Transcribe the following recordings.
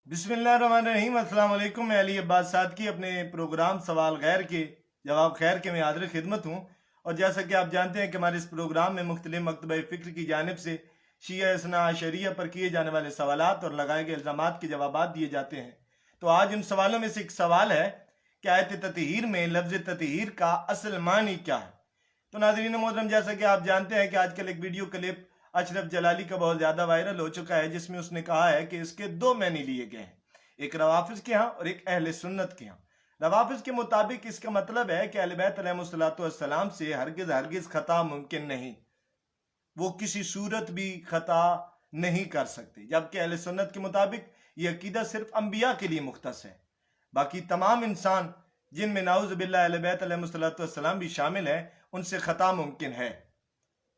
बिस्मिल्लाहिर्रहमानिर्रहीम। अस्सलाम वालेकुम। मैं अली अब्बास सादकी अपने प्रोग्राम सवाल गैर के जवाब खैर के मैं हाजिर खिदमत हूँ। और जैसा कि आप जानते हैं कि हमारे इस प्रोग्राम में मुख्तलिफ मकतबा फ़िक्र की जानिब से शिया इस्ना अशरिया पर किए जाने वाले सवालात और लगाए गए इल्ज़ामात के जवाबात दिए जाते हैं। तो आज उन सवालों में से एक सवाल है कि आयत ततहीर में लफ्ज़ ततहीर का असल मानी क्या है। तो नाज़रीन मोहतरम, जैसा कि आप जानते हैं कि आजकल एक वीडियो क्लिप अशरफ जलाली का बहुत ज़्यादा वायरल हो चुका है, जिसमें उसने कहा है कि इसके दो मैनी लिए गए हैं, एक रवाफिज के यहाँ और एक अहले सुन्नत के यहाँ। रवाफिज के मुताबिक इसका मतलब है कि अहले बैत अलैहिस्सलाम से हरगिज़ हरगिज़ खता मुमकिन नहीं, वो किसी सूरत भी खता नहीं कर सकते। जबकि अहले सुन्नत के मुताबिक ये अकीदा सिर्फ अंबिया के लिए मुख्तस है, बाकी तमाम इंसान जिनमें नाउज़ बिल्लाह अहले बैत अलैहिस्सलाम भी शामिल है, उनसे खता मुमकिन है।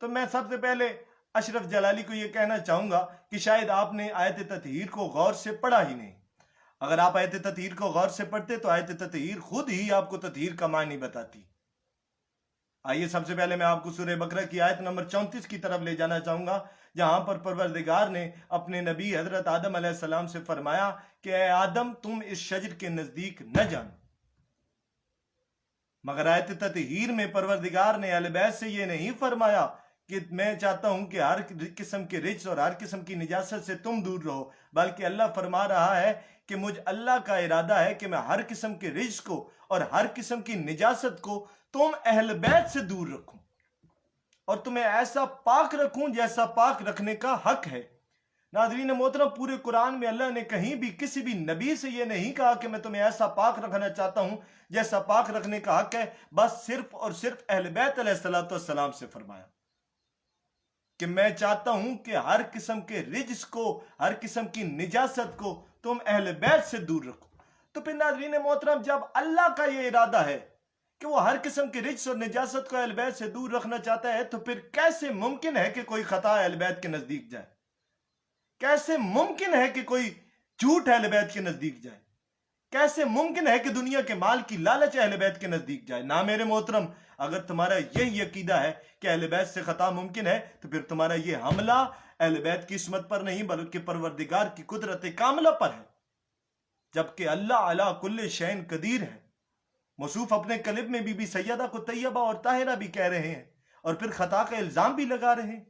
तो मैं सबसे पहले अशरफ जलाली को यह कहना चाहूंगा कि शायद आपने आयत ततहीर को गौर से पढ़ा ही नहीं। अगर आप आयत ततहीर को गौर से पढ़ते तो आयत ततहीर खुद ही आपको ततहीर का मानी बताती। आइए सबसे पहले मैं आपको सूरह बकरा की आयत नंबर 34 की तरफ ले जाना चाहूंगा, जहां पर परवरदिगार ने अपने नबी हजरत आदम अलैहिस्सलाम से फरमाया कि ए आदम, तुम इस शजर के नजदीक न जाना। मगर आयत ततहीर में परवरदिगार ने अहले बैत से ये नहीं फरमाया कि मैं चाहता हूं कि हर किस्म के रिज्स और हर किस्म की निजासत से तुम दूर रहो, बल्कि अल्लाह फरमा रहा है कि मुझ अल्लाह का इरादा है कि मैं हर किस्म के रिज्स को और हर किस्म की निजासत को तुम अहल बैत से दूर रखूं और तुम्हें ऐसा पाक रखूं जैसा पाक रखने का हक है। नाज़रीन मोहतरम, पूरे कुरान में अल्लाह ने कहीं भी किसी भी नबी से ये नहीं कहा कि मैं तुम्हें ऐसा पाक रखना चाहता हूं जैसा पाक रखने का हक है। बस सिर्फ और सिर्फ अहले बैत अलैहिस्सलाम से फरमाया कि मैं चाहता हूं कि हर किस्म के रिज्स को, हर किस्म की निजासत को तुम अहले बैत से दूर रखो। तो फिर नाज़रीन मोहतरम, जब अल्लाह का ये इरादा है कि वो हर किस्म के रिज्स और निजासत को अहले बैत से दूर रखना चाहता है, तो फिर कैसे मुमकिन है कि कोई खता अहले बैत के नजदीक जाए? कैसे मुमकिन है कि कोई झूठ अहले बैत के नजदीक जाए? कैसे मुमकिन है कि दुनिया के माल की लालच अहले बैत के नजदीक जाए? ना मेरे मोहतरम, अगर तुम्हारा यही अकीदा है कि अहले बैत से खता मुमकिन है, तो फिर तुम्हारा यह हमला अहले बैत की इस्मत पर नहीं बल्कि परवरदिगार की कुदरत कामिला पर है। जबकि अल्लाह अला कुल्ले शैन कदीर है। मौसूफ अपने कलिब में बीबी सैयदा को तैयबा और ताहिरा भी कह रहे हैं और फिर खता का इल्जाम भी लगा रहे हैं।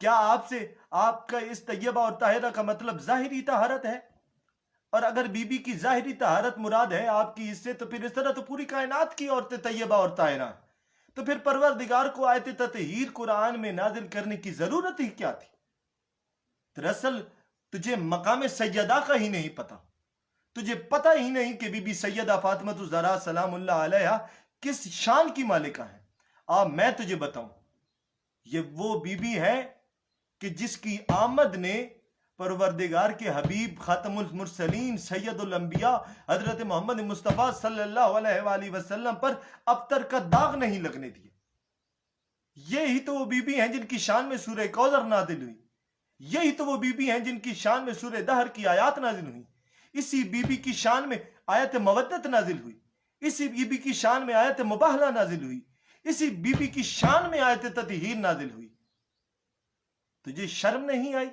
क्या आपसे आपका इस तैयबा और ताहिरा का मतलब जाहिरी तहारत है? और अगर बीबी की जाहिरी तहारत मुराद है आपकी इससे, तो फिर इस तरह तो पूरी कायनात की औरतें तैयबा और ताहिरा। तो फिर परवरदिगार को आयत ततहीर कुरान में नाजिल करने की जरूरत ही क्या थी? दरअसल तुझे मकाम सैयदा का ही नहीं पता। तुझे पता ही नहीं कि बीबी सैयदा फातिमा ज़हरा सलामुल्लाह अलैहा किस शान की मालिका है। अब मैं तुझे बताऊं, ये वो बीबी है कि जिसकी आमद ने परवरदिगार के हबीब खातमुल मुरसलीन सैयदुल अंबिया हजरत मोहम्मद मुस्तफ़ा सल्लल्लाहु अलैहि वसल्लम पर अबतर का दाग नहीं लगने दिया। यही तो वो बीबी हैं जिनकी शान में सूरह कौसर नाजिल हुई। यही तो वो बीबी हैं जिनकी शान में सूरह दहर की आयत नाजिल हुई। इसी बीबी की शान में आयत मवद्दत नाजिल हुई। इसी बीबी की शान में आयत मुबाहला नाजिल हुई। इसी बीबी की शान में आयत ततहीर नाजिल हुई। तुझे शर्म नहीं आई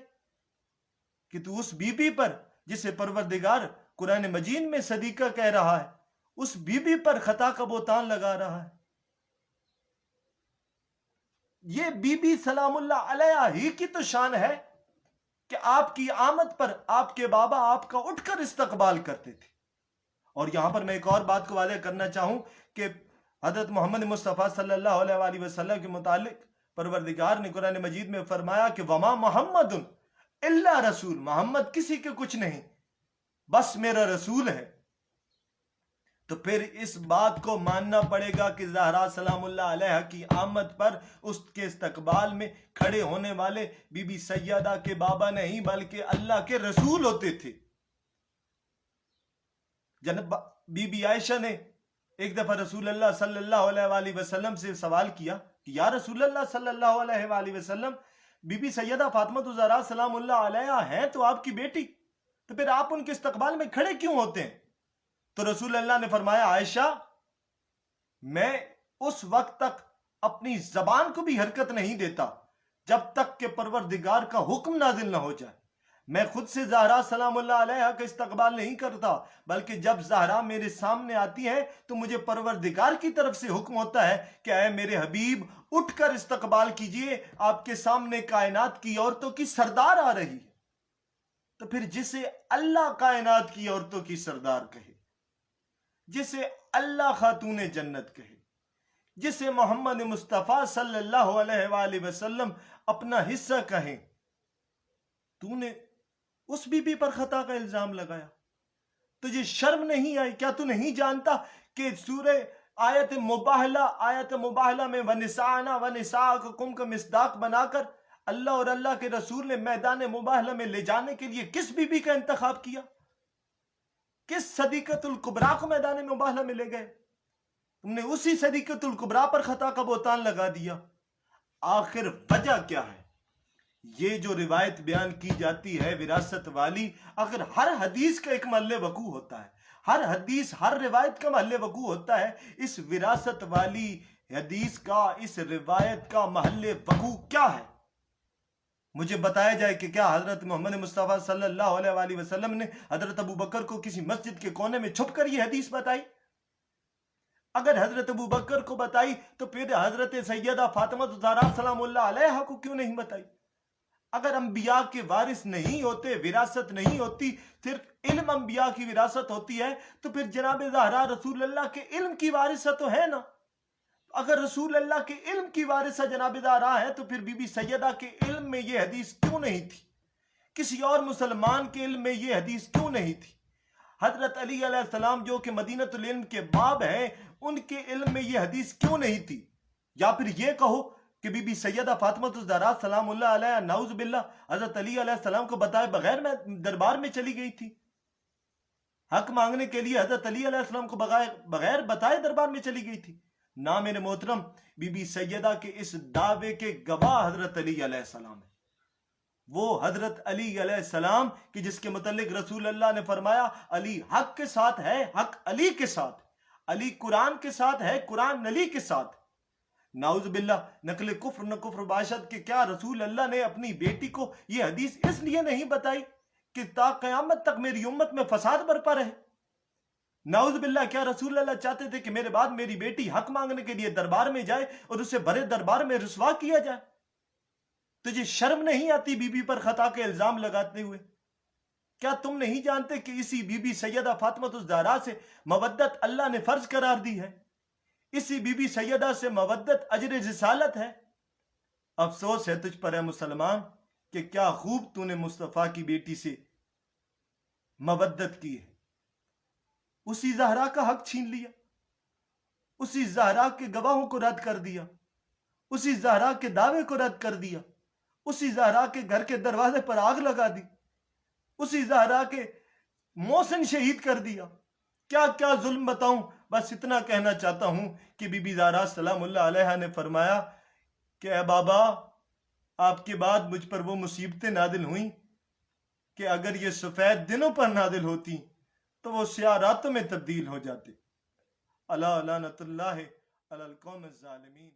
कि तू उस बीबी पर, जिसे परवरदिगार कुरान मजीद में सदीका कह रहा है, उस बीबी पर खता का बोतान लगा रहा है? ये बीबी सलामुल्लाह अलैहा ही की तो शान है कि आपकी आमद पर आपके बाबा आपका उठकर इस्तकबाल करते थे। और यहां पर मैं एक और बात को वाज़ेह करना चाहूं कि हजरत मोहम्मद मुस्तफ़ा सल्लल्लाहु अलैहि वसल्लम के मुतालिक परवरदिगार ने कुरान मजीद में फरमाया कि वमा मोहम्मदुन इल्ला रसूल, मोहम्मद किसी के कुछ नहीं, बस मेरा रसूल है। तो फिर इस बात को मानना पड़ेगा कि ज़हरा सलामुल्लाह अलैहा की आमद पर उसके इस्तकबाल में खड़े होने वाले बीबी सैयदा के बाबा नहीं बल्कि अल्लाह के रसूल होते थे। जनाब बीबी आयशा ने एक दफा रसूल अल्लाह सल्लल्लाहु अलैहि वसल्लम से सवाल किया कि या रसूल अल्लाह सल्लल्लाहु अलैहि वसल्लम, बीबी सैयदा फातिमा ज़हरा सलामुल्लाह अलैहा हैं तो आपकी बेटी, तो फिर आप उनके इस्तकबाल में खड़े क्यों होते हैं? तो रसूल अल्लाह ने फरमाया, आयशा, मैं उस वक्त तक अपनी जबान को भी हरकत नहीं देता जब तक कि परवरदिगार का हुक्म नाजिल ना हो जाए। میں خود سے زہرا سلام اللہ علیہا کا استقبال نہیں کرتا، بلکہ جب زہرا میرے سامنے آتی ہے تو مجھے پروردگار کی طرف سے حکم ہوتا ہے کہ اے میرے حبیب اٹھ کر استقبال کیجئے، آپ کے سامنے کائنات کی عورتوں کی سردار آ رہی ہے۔ تو پھر جسے اللہ کائنات کی عورتوں کی سردار کہے، جسے اللہ خاتون جنت کہے، جسے محمد مصطفیٰ صلی اللہ علیہ وآلہ وسلم اپنا حصہ کہیں، تو نے اس بی بی پر خطا کا الزام لگایا۔ تجھے شرم نہیں آئی؟ کیا تو نہیں جانتا کہ سورہ آیت مباہلہ میں وَنِسَاءَنَا وَنِسَاءَكُمْ کا مصداق بنا کر اللہ اور اللہ کے رسول نے میدان مباہلہ میں لے جانے کے لیے کس بی بی کا انتخاب کیا؟ کس صدیقۃ الکبریٰ کو میدان مباہلہ میں لے گئے؟ تم نے اسی صدیقۃ الکبریٰ پر خطا کا بہتان لگا دیا۔ آخر وجہ کیا ہے؟ یہ جو روایت بیان کی جاتی ہے وراثت والی، اگر ہر حدیث کا ایک محل وقوع ہوتا ہے، ہر حدیث ہر روایت کا محل وقوع ہوتا ہے، اس وراثت والی حدیث کا، اس روایت کا محل وقوع کیا ہے؟ مجھے بتایا جائے کہ کیا حضرت محمد مصطفیٰ صلی اللہ علیہ وآلہ وسلم نے حضرت ابو بکر کو کسی مسجد کے کونے میں چھپ کر یہ حدیث بتائی؟ اگر حضرت ابو بکر کو بتائی تو پھر حضرت سیدہ فاطمہ الزہرا سلام اللہ علیہا کو کیوں نہیں بتائی؟ اگر انبیاء کے وارث نہیں ہوتے، وراثت نہیں ہوتی، صرف علم انبیاء کی وراثت ہوتی ہے، تو پھر جناب زہرا رسول اللہ کے علم کی وارثہ تو ہے نا۔ اگر رسول اللہ کے علم کی وارثہ جناب زہرا ہے تو پھر بی بی سیدہ کے علم میں یہ حدیث کیوں نہیں تھی؟ کسی اور مسلمان کے علم میں یہ حدیث کیوں نہیں تھی؟ حضرت علی علیہ السلام جو کہ مدینۃ العلم کے باب ہیں، ان کے علم میں یہ حدیث کیوں نہیں تھی؟ یا پھر یہ کہو کہ بی بی سیدہ فاطمہ الزہرا سلام اللہ علیہا نعوذ باللہ حضرت علی علیہ السلام کو بتائے بغیر میں دربار میں چلی گئی تھی، حق مانگنے کے لیے حضرت علی علیہ السلام کو بغیر بتائے دربار میں چلی گئی تھی؟ نہ میرے محترم، بی بی سیدہ کے اس دعوے کے گواہ حضرت علی علیہ السلام ہے۔ وہ حضرت علی علیہ السلام کہ جس کے متعلق رسول اللہ نے فرمایا علی حق کے ساتھ ہے، حق علی کے ساتھ، علی قرآن کے ساتھ ہے، قرآن علی کے ساتھ۔ نعوذ باللہ، نقل کفر نہ کفر باشد کہ کیا رسول اللہ نے اپنی بیٹی کو یہ حدیث اس لیے نہیں بتائی کہ تا قیامت تک میری امت میں فساد برپا رہے؟ نعوذ باللہ، کیا رسول اللہ چاہتے تھے کہ میرے بعد میری بیٹی حق مانگنے کے لیے دربار میں جائے اور اسے بڑے دربار میں رسوا کیا جائے؟ تجھے شرم نہیں آتی بی بی پر خطا کے الزام لگاتے ہوئے؟ کیا تم نہیں جانتے کہ اسی بی بی سیدہ فاطمہ الزہرا سے مودت اللہ نے فرض قرار دی ہے؟ اسی بی بی سیدہ سے مودت اجر رسالت ہے۔ افسوس ہے تجھ پر اے مسلمان کہ کیا خوب تو نے مصطفیٰ کی بیٹی سے مودت کی ہے، اسی زہرا کا حق چھین لیا، اسی زہرا کے گواہوں کو رد کر دیا، اسی زہرا کے دعوے کو رد کر دیا، اسی زہرا کے گھر کے دروازے پر آگ لگا دی، اسی زہرا کے محسن شہید کر دیا۔ کیا کیا ظلم بتاؤں؟ بس اتنا کہنا چاہتا ہوں کہ بی بی زہرا سلام اللہ علیہا نے فرمایا کہ اے بابا، آپ کے بعد مجھ پر وہ مصیبتیں نازل ہوئیں کہ اگر یہ سفید دنوں پر نازل ہوتی تو وہ سیاہ راتوں میں تبدیل ہو جاتے۔ الا لعنت اللہ علی القوم الظالمین۔